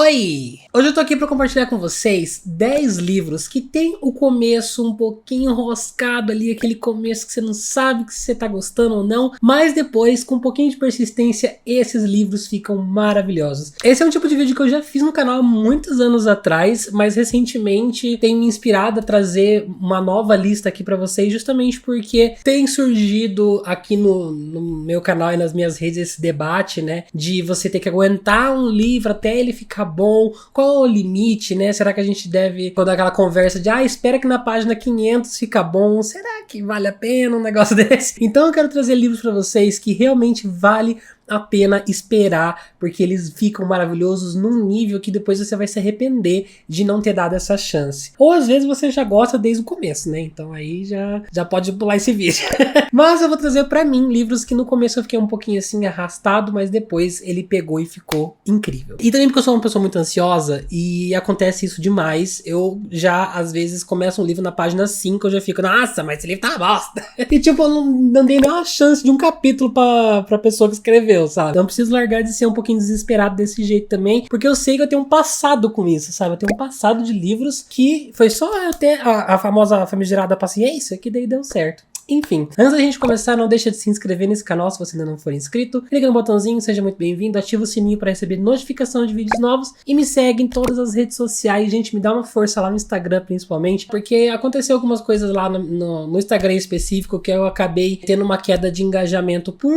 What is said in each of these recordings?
Oi! Hoje eu tô aqui pra compartilhar com vocês 10 livros que tem o começo um pouquinho enroscado ali, aquele começo que você não sabe que você tá gostando ou não, mas depois, com um pouquinho de persistência, esses livros ficam maravilhosos. Esse é um tipo de vídeo que eu já fiz no canal há muitos anos atrás, mas recentemente tem me inspirado a trazer uma nova lista aqui pra vocês, justamente porque tem surgido aqui no meu canal e nas minhas redes esse debate, né, de você ter que aguentar um livro até ele ficar bom, qual é o limite, né? Será que a gente deve toda aquela conversa de espera que na página 500 fica bom, será que vale a pena um negócio desse? Então eu quero trazer livros pra vocês que realmente vale a pena esperar, porque eles ficam maravilhosos num nível que depois você vai se arrepender de não ter dado essa chance. Ou às vezes você já gosta desde o começo, né? Então aí já pode pular esse vídeo. Mas eu vou trazer pra mim livros que no começo eu fiquei um pouquinho assim arrastado, mas depois ele pegou e ficou incrível. E também porque eu sou uma pessoa muito ansiosa e acontece isso demais, eu já às vezes começo um livro na página 5, eu já fico, nossa, mas esse livro tá uma bosta. E tipo, eu não dei nem uma chance de um capítulo pra pessoa que escreveu, sabe? Então eu preciso largar de ser um pouquinho desesperado desse jeito também, porque eu sei que eu tenho um passado com isso, sabe? Eu tenho um passado de livros que foi só eu ter a famosa famigerada paciência que daí deu certo. Enfim, antes da gente começar, não deixa de se inscrever nesse canal se você ainda não for inscrito. Clica no botãozinho, seja muito bem-vindo, ativa o sininho para receber notificação de vídeos novos e me segue em todas as redes sociais. Gente, me dá uma força lá no Instagram principalmente, porque aconteceu algumas coisas lá no Instagram em específico que eu acabei tendo uma queda de engajamento por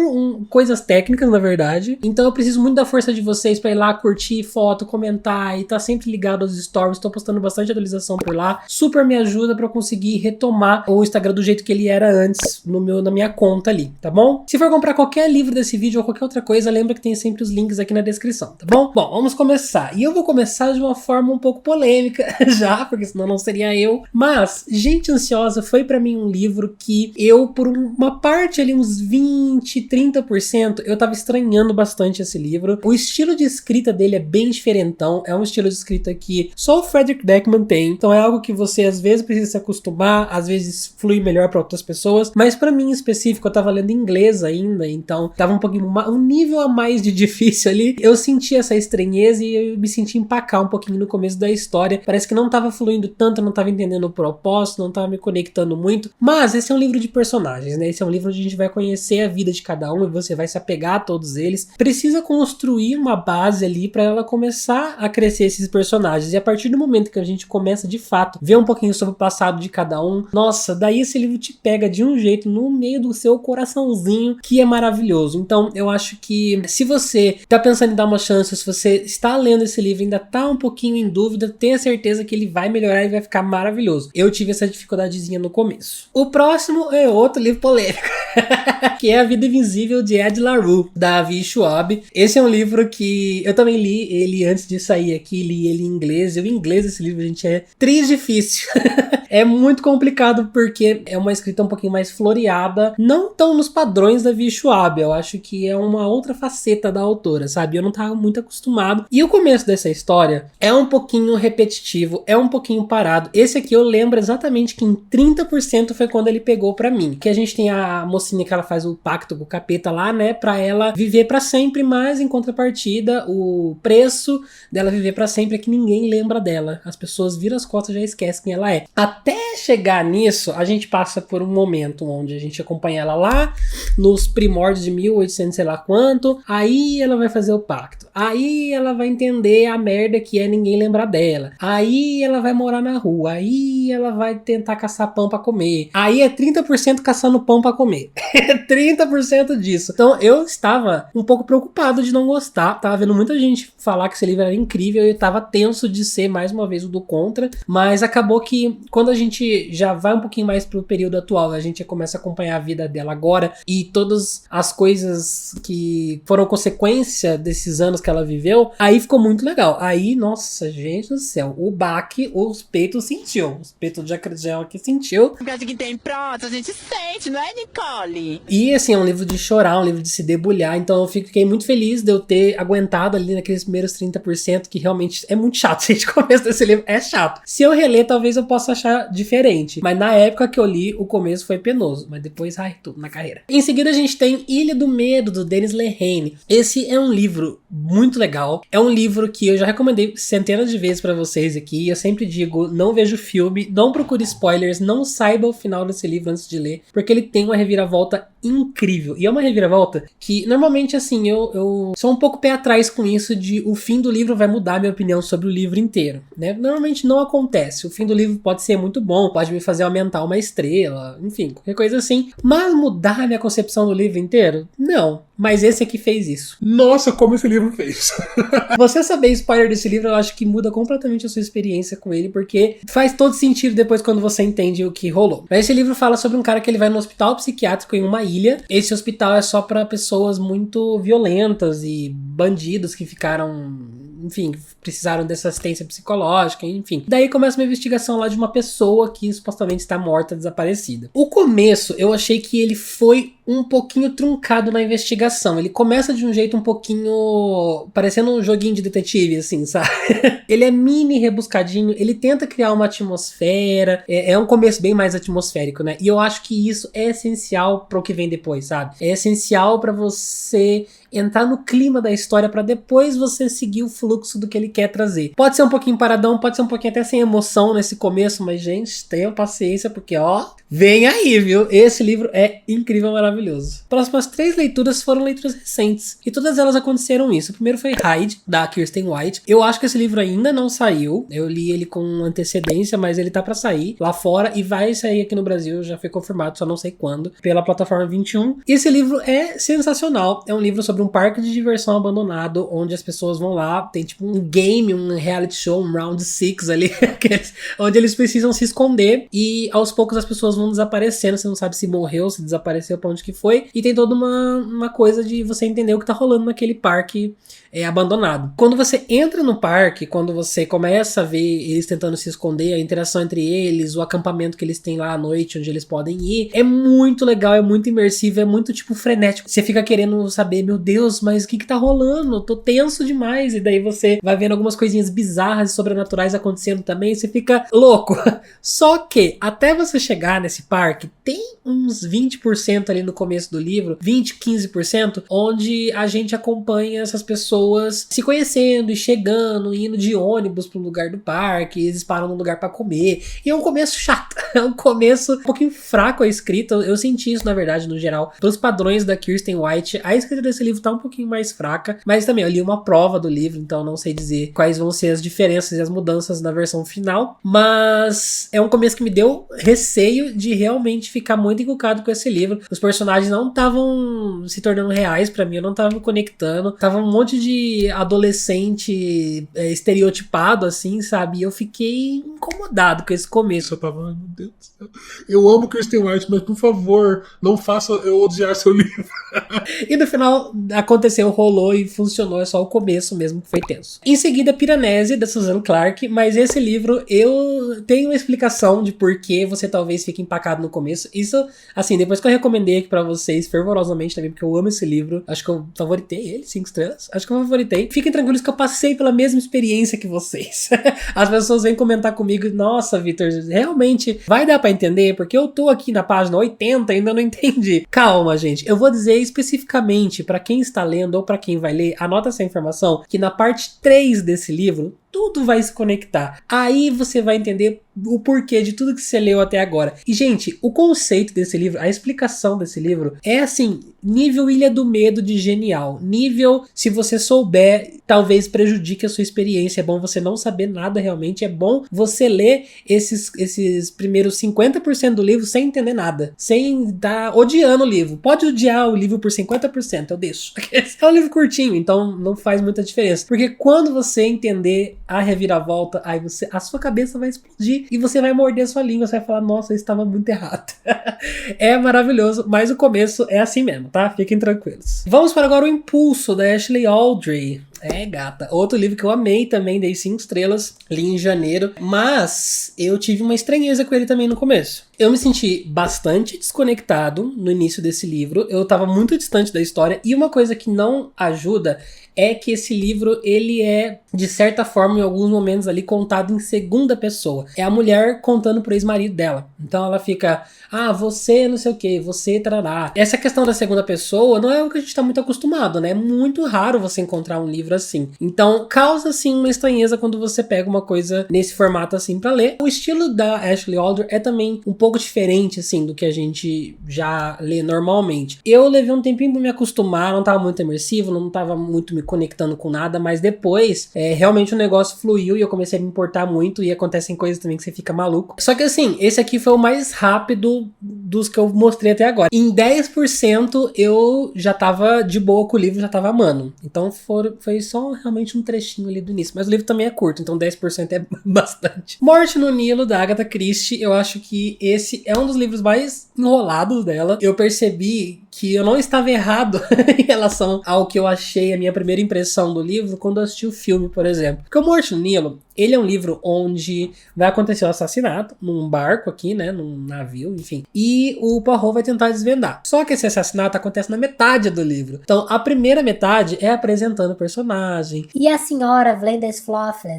coisas técnicas, na verdade. Então eu preciso muito da força de vocês para ir lá curtir foto, comentar e tá sempre ligado aos stories. Tô postando bastante atualização por lá. Super me ajuda para eu conseguir retomar o Instagram do jeito que ele era antes na minha conta ali, tá bom? Se for comprar qualquer livro desse vídeo ou qualquer outra coisa, lembra que tem sempre os links aqui na descrição, tá bom? Bom, vamos começar. E eu vou começar de uma forma um pouco polêmica já, porque senão não seria eu. Mas Gente Ansiosa foi pra mim um livro que eu, por uma parte ali, uns 20, 30%, eu tava estranhando bastante esse livro. O estilo de escrita dele é bem diferentão, é um estilo de escrita que só o Frederick Backman tem, então é algo que você às vezes precisa se acostumar, às vezes flui melhor pra outras pessoas. Mas pra mim em específico, eu tava lendo em inglês ainda, então tava um nível a mais de difícil ali. Eu senti essa estranheza e eu me senti empacar um pouquinho no começo da história. Parece que não tava fluindo tanto, eu não tava entendendo o propósito, não tava me conectando muito. Mas esse é um livro de personagens, né? Esse é um livro onde a gente vai conhecer a vida de cada um e você vai se apegar a todos eles. Precisa construir uma base ali pra ela começar a crescer esses personagens. E a partir do momento que a gente começa de fato ver um pouquinho sobre o passado de cada um, nossa, daí esse livro te pega de um jeito no meio do seu coraçãozinho que é maravilhoso. Então eu acho que se você tá pensando em dar uma chance, se você está lendo esse livro e ainda tá um pouquinho em dúvida, tenha certeza que ele vai melhorar e vai ficar maravilhoso. Eu tive essa dificuldadezinha no começo. O próximo é outro livro polêmico, que é A Vida Invisível de Ed La Rue, da Avi Schwab. Esse é um livro que eu também li ele antes de sair aqui, li ele em inglês. O inglês desse livro, gente, é difícil. É muito complicado porque é uma escrita um pouquinho mais floreada, não tão nos padrões da Avi Schwab. Eu acho que é uma outra faceta da autora, sabe? Eu não tava muito acostumado. E o começo dessa história é um pouquinho repetitivo, é um pouquinho parado. Esse aqui eu lembro exatamente que em 30% foi quando ele pegou pra mim. Que a gente tem a mocinha que ela faz o pacto com o capeta lá, né? Pra ela viver pra sempre, mas em contrapartida, o preço dela viver pra sempre é que ninguém lembra dela. As pessoas viram as costas e já esquecem quem ela é. Até chegar nisso, a gente passa por um momento onde a gente acompanha ela lá nos primórdios de 1800 sei lá quanto, aí ela vai fazer o pacto, aí ela vai entender a merda que é ninguém lembrar dela, aí ela vai morar na rua, aí ela vai tentar caçar pão pra comer, aí é 30% caçando pão pra comer, 30% disso. Então eu estava um pouco preocupado de não gostar, tava vendo muita gente falar que esse livro era incrível e eu tava tenso de ser mais uma vez o do contra, mas acabou que quando a gente já vai um pouquinho mais pro período atual, a gente começa a acompanhar a vida dela agora e todas as coisas que foram consequência desses anos que ela viveu, aí ficou muito legal. Aí, nossa, gente do céu, o baque, os peitos sentiu. Os peitos de acreditação que sentiu. Porque que tem pronto, a gente sente, não é, Nicole? mole. E assim, é um livro de chorar, um livro de se debulhar, então eu fiquei muito feliz de eu ter aguentado ali naqueles primeiros 30%, que realmente é muito chato. Gente, o começo desse livro é chato. Se eu reler, talvez eu possa achar diferente, mas na época que eu li, o começo foi penoso, mas depois, ai, tudo na carreira. Em seguida a gente tem Ilha do Medo, do Dennis Lehane. Esse é um livro muito legal, é um livro que eu já recomendei centenas de vezes pra vocês aqui, eu sempre digo, não veja o filme, não procure spoilers, não saiba o final desse livro antes de ler, porque ele tem uma reviravolta incrível, e é uma reviravolta que normalmente assim, eu sou um pouco pé atrás com isso de o fim do livro vai mudar minha opinião sobre o livro inteiro, né? Normalmente não acontece, o fim do livro pode ser muito bom, pode me fazer aumentar uma estrela, enfim, qualquer coisa assim, mas mudar a minha concepção do livro inteiro? Não. Mas esse aqui fez isso. Nossa, como esse livro fez. Você saber spoiler desse livro, eu acho que muda completamente a sua experiência com ele, porque faz todo sentido depois quando você entende o que rolou. Esse livro fala sobre um cara que ele vai no hospital psiquiátrico em uma ilha. Esse hospital é só pra pessoas muito violentas e bandidos que ficaram, enfim, precisaram dessa assistência psicológica, enfim. Daí começa uma investigação lá de uma pessoa que supostamente está morta, desaparecida. O começo, eu achei que ele foi um pouquinho truncado na investigação. Ele começa de um jeito um pouquinho parecendo um joguinho de detetive, assim, sabe? Ele é mini rebuscadinho, ele tenta criar uma atmosfera, é um começo bem mais atmosférico, né? E eu acho que isso é essencial para o que vem depois, sabe? É essencial para você entrar no clima da história para depois você seguir o fluxo do que ele quer trazer. Pode ser um pouquinho paradão, pode ser um pouquinho até sem emoção nesse começo, mas gente, tenham paciência porque ó, vem aí, viu? Esse livro é incrível, maravilhoso. Próximas 3 leituras foram leituras recentes e todas elas aconteceram isso. O primeiro foi Hyde, da Kirsten White. Eu acho que esse livro ainda não saiu, eu li ele com antecedência, mas ele tá pra sair lá fora e vai sair aqui no Brasil, já foi confirmado, só não sei quando, pela plataforma 21. E esse livro é sensacional, é um livro sobre um parque de diversão abandonado, onde as pessoas vão lá, tem tipo um game, um reality show, um round 6 ali, onde eles precisam se esconder e aos poucos as pessoas vão desaparecendo, você não sabe se morreu, se desapareceu, pra onde que foi, e tem toda uma coisa de você entender o que tá rolando naquele parque abandonado. Quando você entra no parque, quando você começa a ver eles tentando se esconder, a interação entre eles, o acampamento que eles têm lá à noite, onde eles podem ir, é muito legal, é muito imersivo, é muito tipo frenético. Você fica querendo saber, meu Deus, mas o que tá rolando? Eu tô tenso demais. E daí você vai vendo algumas coisinhas bizarras e sobrenaturais acontecendo também, e você fica louco. Só que, até você chegar nesse parque, tem uns 20% ali no começo do livro, 20, 15%, onde a gente acompanha essas pessoas se conhecendo e chegando, indo de ônibus pro lugar do parque, eles param num lugar pra comer, e é um começo chato, é um começo um pouquinho fraco a escrita, eu senti isso na verdade no geral, pelos padrões da Kirsten White, a escrita desse livro tá um pouquinho mais fraca, mas também eu li uma prova do livro, então não sei dizer quais vão ser as diferenças e as mudanças na versão final, mas é um começo que me deu receio de realmente ficar muito encucado com esse livro. Os personagens não estavam se tornando reais pra mim, eu não tava me conectando, tava um monte de adolescente estereotipado assim, sabe? E eu fiquei incomodado com esse começo. Eu tava, ai meu Deus do céu. Eu amo Kirsten White, mas por favor, não faça eu odiar seu livro. E no final aconteceu, rolou e funcionou, é só o começo mesmo que foi tenso. Em seguida, Piranesi, da Susan Clark, mas esse livro eu tenho uma explicação de por que você talvez fique empacado no começo. Isso, assim, depois que eu recomendei aqui pra vocês fervorosamente também, porque eu amo esse livro, acho que eu favoritei ele, 5 estrelas, acho que eu favoritei. Fiquem tranquilos que eu passei pela mesma experiência que vocês. As pessoas vêm comentar comigo, nossa, Vitor, realmente vai dar pra entender, porque eu tô aqui na página 80 e ainda não entendi. Calma, gente, eu vou dizer especificamente pra quem está lendo ou pra quem vai ler, anota essa informação, que na parte 3 desse livro, tudo vai se conectar. Aí você vai entender o porquê de tudo que você leu até agora. E, gente, o conceito desse livro, a explicação desse livro é assim, nível Ilha do Medo de genial. Nível, se você souber, talvez prejudique a sua experiência. É bom você não saber nada realmente. É bom você ler esses primeiros 50% do livro sem entender nada. Sem estar odiando o livro. Pode odiar o livro por 50%, eu deixo. É um livro curtinho, então não faz muita diferença. Porque quando você entender a reviravolta, aí a sua cabeça vai explodir e você vai morder a sua língua, você vai falar, nossa, eu estava muito errado. É maravilhoso, mas o começo é assim mesmo, tá? Fiquem tranquilos. Vamos para agora o Impulso, da Ashley Aldrey. É, gata. Outro livro que eu amei também, dei 5 estrelas, li em janeiro, mas eu tive uma estranheza com ele também no começo. Eu me senti bastante desconectado no início desse livro, eu tava muito distante da história, e uma coisa que não ajuda é que esse livro, ele é, de certa forma, em alguns momentos ali, contado em segunda pessoa. É a mulher contando pro ex-marido dela. Então ela fica, você não sei o que, você trará. Essa questão da segunda pessoa não é o que a gente tá muito acostumado, né? É muito raro você encontrar um livro assim. Então causa, assim, uma estranheza quando você pega uma coisa nesse formato assim pra ler. O estilo da Ashley Alder é também um pouco diferente, assim, do que a gente já lê normalmente. Eu levei um tempinho pra me acostumar, não tava muito imersivo, não tava muito me conectando com nada, mas depois realmente o negócio fluiu e eu comecei a me importar muito e acontecem coisas também que você fica maluco. Só que assim, esse aqui foi o mais rápido dos que eu mostrei até agora. Em 10% eu já tava de boa com o livro, já tava amando. Então foi só realmente um trechinho ali do início. Mas o livro também é curto, então 10% é bastante. Morte no Nilo, da Agatha Christie. Eu acho que esse é um dos livros mais enrolados dela. Eu percebi que eu não estava errado em relação ao que eu achei, a minha primeira impressão do livro, quando eu assisti o filme, por exemplo. Porque o Morte no Nilo, ele é um livro onde vai acontecer um assassinato num barco aqui, né, num navio, enfim, e o Poirot vai tentar desvendar. Só que esse assassinato acontece na metade do livro. Então, a primeira metade é apresentando o personagem. E a senhora Vlandesfloffen,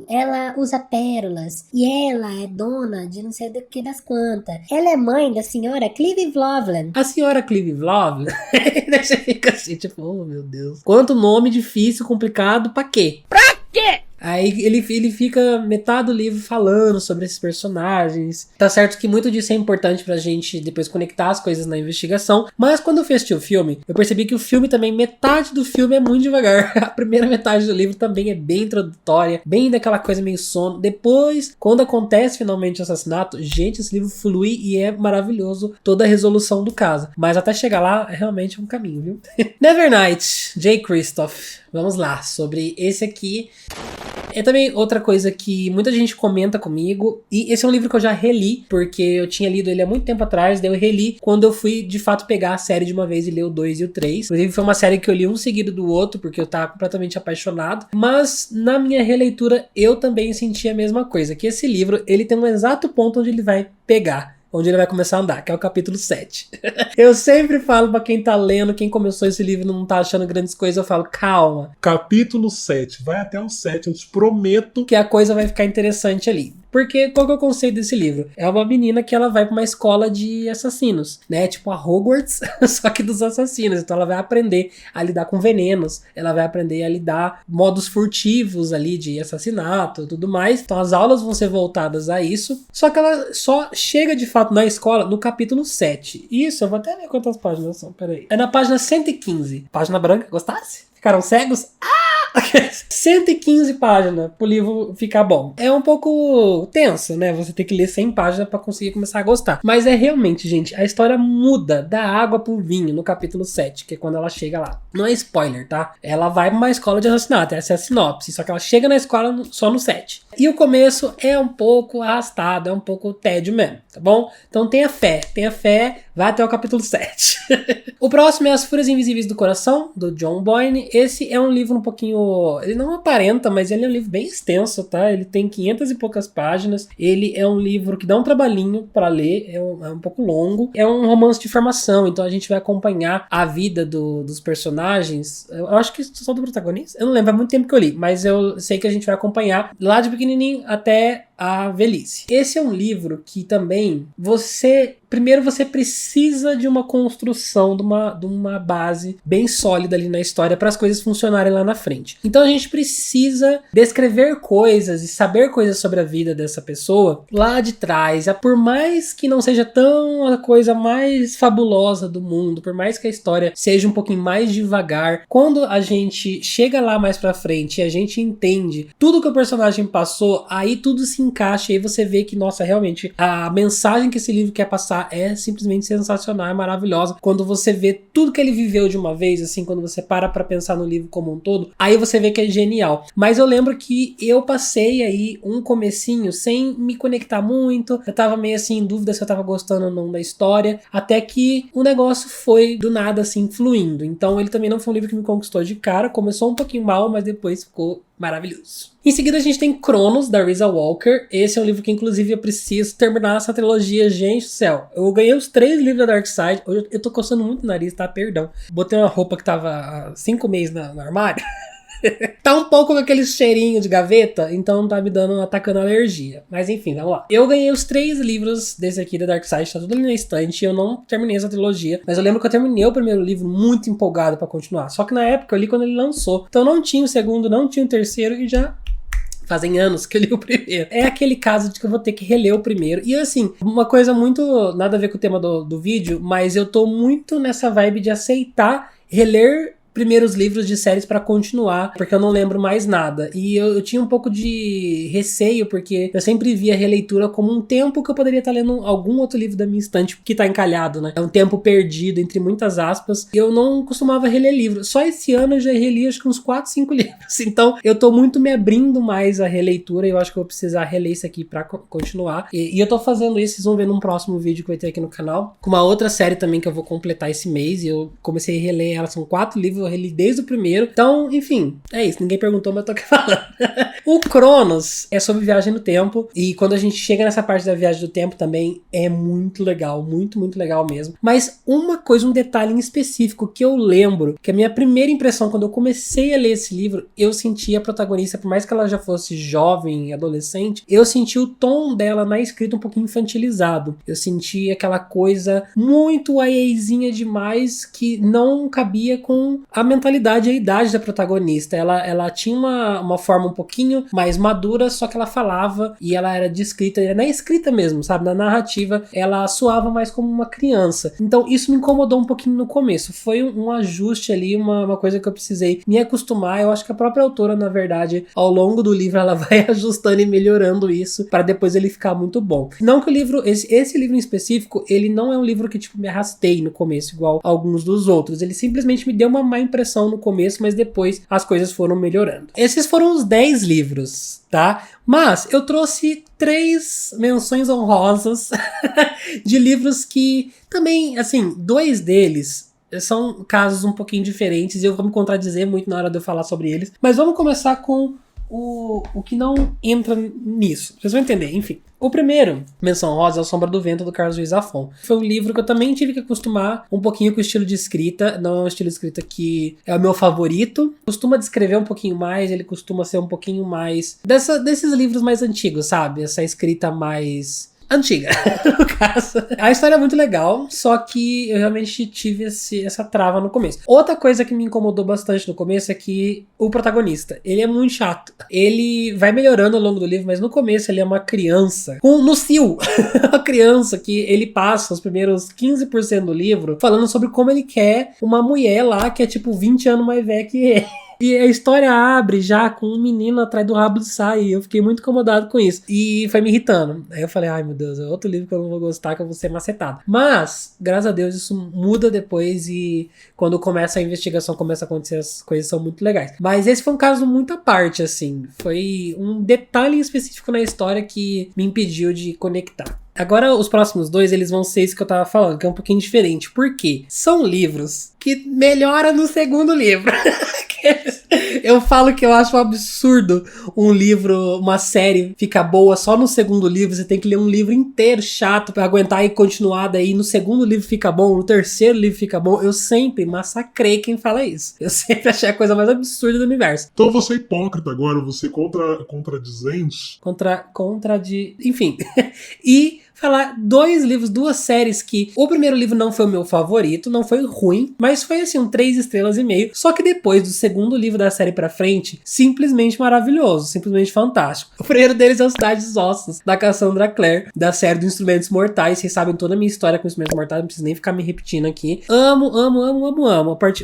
ela usa pérolas, e ela é dona de não sei do que das quantas. Ela é mãe da senhora Clive Vlovland. A senhora Clive Vlovland, daí você fica assim, tipo, oh meu Deus, quanto nome difícil, complicado, pra quê? Pra quê? Aí ele fica metade do livro falando sobre esses personagens. Tá certo que muito disso é importante pra gente depois conectar as coisas na investigação. Mas quando eu fui assistir o filme, eu percebi que o filme também, metade do filme é muito devagar. A primeira metade do livro também é bem introdutória, bem daquela coisa meio sono. Depois, quando acontece finalmente o assassinato, gente, esse livro flui e é maravilhoso toda a resolução do caso. Mas até chegar lá, é realmente um caminho, viu? Nevernight, Jay Kristoff. Vamos lá, sobre esse aqui. É também outra coisa que muita gente comenta comigo, e esse é um livro que eu já reli, porque eu tinha lido ele há muito tempo atrás, daí eu reli quando eu fui de fato pegar a série de uma vez e ler o 2 e o 3. Inclusive foi uma série que eu li um seguido do outro, porque eu tava completamente apaixonado, mas na minha releitura eu também senti a mesma coisa, que esse livro, ele tem um exato ponto onde ele vai pegar, onde ele vai começar a andar, que é o capítulo 7. Eu sempre falo pra quem tá lendo, quem começou esse livro e não tá achando grandes coisas, eu falo, calma. Capítulo 7, vai até o 7, eu te prometo que a coisa vai ficar interessante ali. Porque qual que é o conceito desse livro? É uma menina que ela vai pra uma escola de assassinos, né? Tipo a Hogwarts, só que dos assassinos. Então ela vai aprender a lidar com venenos, ela vai aprender a lidar modos furtivos ali de assassinato e tudo mais. Então as aulas vão ser voltadas a isso. Só que ela só chega de fato na escola no capítulo 7. Isso, eu vou até ver quantas páginas são, peraí. É na página 115. Página branca, gostasse? Ficaram cegos? 115 páginas pro livro ficar bom. É um pouco tenso, né? Você tem que ler 100 páginas pra conseguir começar a gostar. Mas é realmente, gente, a história muda da água pro vinho no capítulo 7, que é quando ela chega lá. Não é spoiler, tá? Ela vai pra uma escola de assassinato, essa é a sinopse, só que ela chega na escola só no 7. E o começo é um pouco arrastado, é um pouco tédio mesmo, tá bom? Então tenha fé, vai até o capítulo 7. O próximo é As Fúrias Invisíveis do Coração, do John Boyne. Esse é um livro um pouquinho... Ele não aparenta, mas ele é um livro bem extenso, tá? Ele tem 500 e poucas páginas. Ele é um livro que dá um trabalhinho pra ler, é um pouco longo. É um romance de formação, então a gente vai acompanhar a vida dos personagens. Eu acho que só do protagonista. Eu não lembro, há muito tempo que eu li, mas eu sei que a gente vai acompanhar lá de pequenininho até a velhice. Esse é um livro que também primeiro você precisa de uma construção, de uma base bem sólida ali na história para as coisas funcionarem lá na frente. Então a gente precisa descrever coisas e saber coisas sobre a vida dessa pessoa lá de trás. Por mais que não seja tão a coisa mais fabulosa do mundo, por mais que a história seja um pouquinho mais devagar, quando a gente chega lá mais pra frente e a gente entende tudo que o personagem passou, aí tudo se encaixa e aí você vê que, nossa, realmente, a mensagem que esse livro quer passar é simplesmente sensacional, é maravilhosa. Quando você vê tudo que ele viveu de uma vez, assim, quando você para pra pensar no livro como um todo, aí você vê que é genial. Mas eu lembro que eu passei aí um comecinho sem me conectar muito, eu tava meio assim em dúvida se eu tava gostando ou não da história, até que o negócio foi do nada assim fluindo. Então ele também não foi um livro que me conquistou de cara, começou um pouquinho mal, mas depois ficou maravilhoso. Em seguida a gente tem Cronos, da Risa Walker. Esse é um livro que inclusive eu preciso terminar essa trilogia, gente do céu. Eu ganhei os 3 livros da Dark Side. Hoje eu tô coçando muito o nariz, tá? Perdão. Botei uma roupa que tava há 5 meses no armário. Tá um pouco com aquele cheirinho de gaveta, então tá me atacando alergia. Mas enfim, vamos lá. Eu ganhei os 3 livros desse aqui da Dark Side, tá tudo ali na estante. Eu não terminei essa trilogia, mas eu lembro que eu terminei o primeiro livro muito empolgado pra continuar. Só que na época eu li quando ele lançou. Então não tinha o segundo, não tinha o terceiro e já fazem anos que eu li o primeiro. É aquele caso de que eu vou ter que reler o primeiro. E assim, uma coisa muito nada a ver com o tema do vídeo, mas eu tô muito nessa vibe de aceitar reler primeiros livros de séries pra continuar, porque eu não lembro mais nada. E eu tinha um pouco de receio, porque eu sempre via a releitura como um tempo que eu poderia estar lendo algum outro livro da minha estante que tá encalhado, né? É um tempo perdido, entre muitas aspas. E eu não costumava reler livro. Só esse ano eu já reli acho que uns 4, 5 livros. Então eu tô muito me abrindo mais à releitura e eu acho que eu vou precisar reler isso aqui pra continuar. E eu tô fazendo isso, vocês vão ver num próximo vídeo que vai ter aqui no canal, com uma outra série também que eu vou completar esse mês. E eu comecei a reler ela, são 4 livros, eu reli desde o primeiro. Então, enfim, é isso. Ninguém perguntou, mas eu tô aqui falando. O Cronos é sobre viagem no tempo. E quando a gente chega nessa parte da viagem do tempo também é muito legal. Muito, muito legal mesmo. Mas uma coisa, um detalhe em específico que eu lembro, que a minha primeira impressão quando eu comecei a ler esse livro, eu senti a protagonista, por mais que ela já fosse jovem, adolescente, eu senti o tom dela na escrita um pouquinho infantilizado. Eu senti aquela coisa muito YAzinha demais que não cabia com a mentalidade e a idade da protagonista. Ela tinha uma forma um pouquinho mais madura, só que ela falava e ela era descrita, na escrita mesmo, sabe? Na narrativa, ela soava mais como uma criança. Então isso me incomodou um pouquinho no começo. Foi um ajuste ali, uma coisa que eu precisei me acostumar. Eu acho que a própria autora, na verdade, ao longo do livro, ela vai ajustando e melhorando isso para depois ele ficar muito bom. Não que o livro, esse livro em específico, ele não é um livro que tipo me arrastei no começo, igual alguns dos outros. Ele simplesmente me deu uma má impressão no começo, mas depois as coisas foram melhorando. Esses foram os 10 livros, tá? Mas eu trouxe 3 menções honrosas de livros que também, assim, 2 deles são casos um pouquinho diferentes e eu vou me contradizer muito na hora de eu falar sobre eles. Mas vamos começar com o que não entra nisso. Vocês vão entender, enfim. O primeiro, menção rosa, é O Sombra do Vento, do Carlos Ruiz Zafón. Foi um livro que eu também tive que acostumar um pouquinho com o estilo de escrita. Não é um estilo de escrita que é o meu favorito. Costuma descrever um pouquinho mais, ele costuma ser um pouquinho mais desses livros mais antigos, sabe? Essa escrita mais antiga, no caso. A história é muito legal, só que eu realmente tive essa trava no começo. Outra coisa que me incomodou bastante no começo é que o protagonista, ele é muito chato. Ele vai melhorando ao longo do livro, mas no começo ele é uma criança, no cio, uma criança que ele passa os primeiros 15% do livro falando sobre como ele quer uma mulher lá que é tipo 20 anos mais velha que ele. E a história abre já com um menino atrás do rabo de saia. E eu fiquei muito incomodado com isso. E foi me irritando. Aí eu falei, ai meu Deus, é outro livro que eu não vou gostar, que eu vou ser macetado. Mas, graças a Deus, isso muda depois. E quando começa a investigação, começa a acontecer, as coisas são muito legais. Mas esse foi um caso muito à parte, assim. Foi um detalhe específico na história que me impediu de conectar. Agora, os próximos 2, eles vão ser isso que eu tava falando, que é um pouquinho diferente. Por quê? São livros que melhoram no segundo livro. Eu falo que eu acho um absurdo um livro, uma série ficar boa só no segundo livro. Você tem que ler um livro inteiro chato pra aguentar e continuar. Daí no segundo livro fica bom, no terceiro livro fica bom. Eu sempre massacrei quem fala isso. Eu sempre achei a coisa mais absurda do universo. Então você é hipócrita agora, você contradizente. Enfim. E falar 2 livros, 2 séries que o primeiro livro não foi o meu favorito, não foi ruim, mas foi assim, 3 estrelas e meio. Só que depois do segundo livro da série pra frente, simplesmente maravilhoso, simplesmente fantástico. O primeiro deles é o Cidade dos Ossos, da Cassandra Clare, da série dos Instrumentos Mortais. Vocês sabem toda a minha história com Instrumentos Mortais, não preciso nem ficar me repetindo aqui. Amo.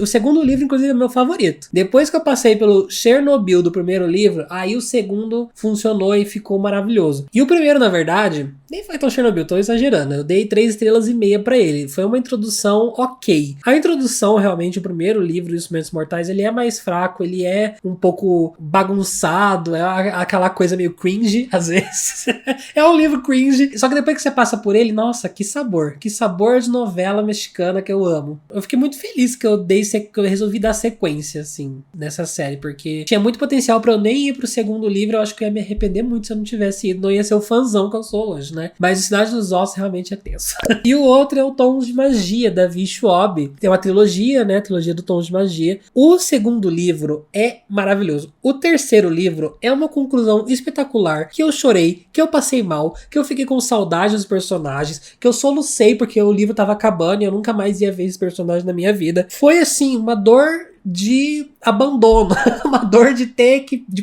O segundo livro, inclusive, é meu favorito. Depois que eu passei pelo Chernobyl do primeiro livro, aí o segundo funcionou e ficou maravilhoso. E o primeiro, na verdade, nem foi tão Chernobyl, tô exagerando. Eu dei 3 estrelas e meia pra ele. Foi uma introdução ok. A introdução, realmente, o primeiro livro dos Instrumentos Mortais, ele é mais fraco, ele é um pouco bagunçado, é aquela coisa meio cringe, às vezes. É um livro cringe. Só que depois que você passa por ele, nossa, que sabor. Que sabor de novela mexicana que eu amo. Eu fiquei muito feliz que eu resolvi dar sequência, assim, nessa série, porque tinha muito potencial pra eu nem ir pro segundo livro. Eu acho que eu ia me arrepender muito se eu não tivesse ido. Não ia ser o fãzão que eu sou hoje, né? Mas o Cidade dos Ossos realmente é tenso. E o outro é o Tons de Magia, da Vi Schwab. Tem uma trilogia, né? Trilogia do Tons de Magia. O segundo livro é maravilhoso. O terceiro livro é uma conclusão espetacular, que eu chorei, que eu passei mal, que eu fiquei com saudade dos personagens, que eu solucei porque o livro tava acabando e eu nunca mais ia ver esses personagens na minha vida. Foi assim, uma dor de abandono, uma dor de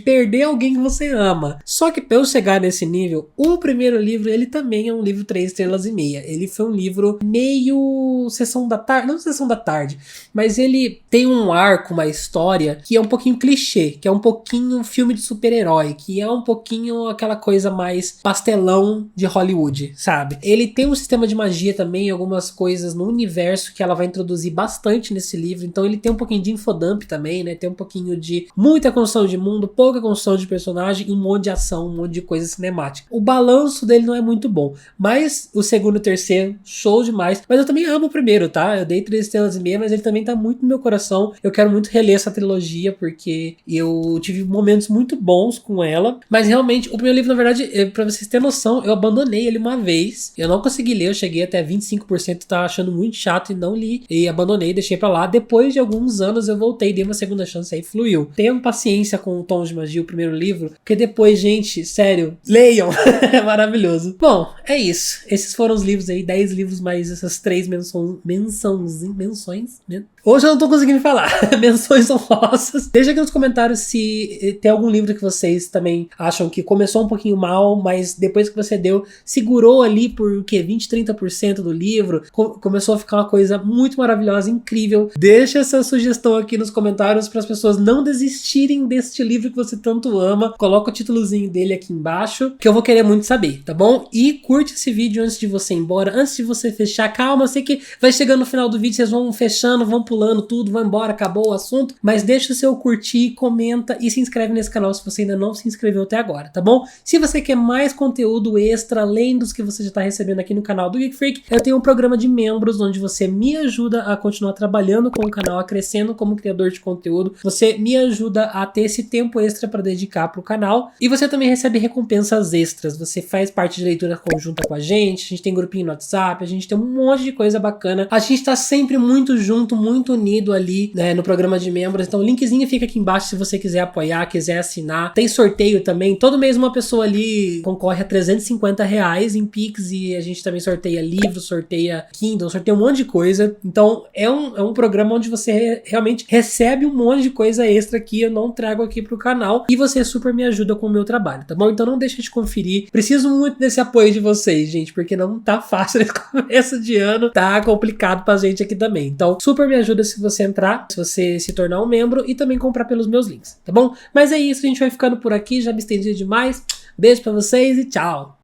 perder alguém que você ama. Só que pra eu chegar nesse nível, o primeiro livro, ele também é um livro 3 estrelas e meia. Ele foi um livro meio sessão da tarde, não sessão da tarde, mas ele tem um arco, uma história que é um pouquinho clichê, que é um pouquinho filme de super-herói, que é um pouquinho aquela coisa mais pastelão de Hollywood, sabe? Ele tem um sistema de magia também, algumas coisas no universo que ela vai introduzir bastante nesse livro, então ele tem um pouquinho de infodump também, né? Tem um pouquinho de muita construção de mundo, pouca construção de personagem e um monte de ação, um monte de coisa cinemática. O balanço dele não é muito bom, mas o segundo e o terceiro, show demais. Mas eu também amo o primeiro, tá? Eu dei 3 estrelas e meia, mas ele também tá muito no meu coração. Eu quero muito reler essa trilogia, porque eu tive momentos muito bons com ela. Mas realmente, o primeiro livro, na verdade, pra vocês terem noção, eu abandonei ele uma vez. Eu não consegui ler, eu cheguei até 25%, tava achando muito chato e não li. E abandonei, deixei pra lá. Depois de alguns anos eu voltei, dei uma segunda chance, aí fluiu. Tenham paciência com o Tons de Magia, o primeiro livro, porque depois, gente, sério, leiam. É maravilhoso. Bom, é isso. Esses foram os livros aí, 10 livros mais essas 3 menções. Hoje eu não tô conseguindo falar. Menções honrosas. Deixa aqui nos comentários se tem algum livro que vocês também acham que começou um pouquinho mal, mas depois que você deu, segurou ali por o quê? 20, 30% do livro. Começou a ficar uma coisa muito maravilhosa, incrível. Deixa essa sugestão aqui nos comentários para as pessoas não desistirem deste livro que você tanto ama. Coloca o títulozinho dele aqui embaixo, que eu vou querer muito saber, tá bom? E curte esse vídeo antes de você ir embora, antes de você fechar. Calma, eu sei que vai chegando no final do vídeo, vocês vão fechando, vão pulando tudo, vão embora, acabou o assunto, mas deixa o seu curtir, comenta e se inscreve nesse canal se você ainda não se inscreveu até agora, tá bom? Se você quer mais conteúdo extra, além dos que você já está recebendo aqui no canal do Geek Freak, eu tenho um programa de membros onde você me ajuda a continuar trabalhando com o canal, a crescendo como criador de conteúdo, você me ajuda a ter esse tempo extra para dedicar pro canal e você também recebe recompensas extras, você faz parte de leitura conjunta com a gente tem grupinho no WhatsApp, a gente tem um monte de coisa bacana, a gente tá sempre muito junto, muito unido ali, né, no programa de membros, então o linkzinho fica aqui embaixo se você quiser apoiar, quiser assinar, tem sorteio também, todo mês uma pessoa ali concorre a R$350 em Pix e a gente também sorteia livros, sorteia Kindle, sorteia um monte de coisa, então é um programa onde você realmente recebe um monte de coisa extra que eu não trago aqui pro canal e você super me ajuda com o meu trabalho, tá bom? Então não deixa de conferir, preciso muito desse apoio de vocês, gente, porque não tá fácil nesse começo de ano, tá complicado pra gente aqui também, então super me ajuda se você entrar, se você se tornar um membro e também comprar pelos meus links, tá bom? Mas é isso, a gente vai ficando por aqui, já me estendi demais, beijo pra vocês e tchau!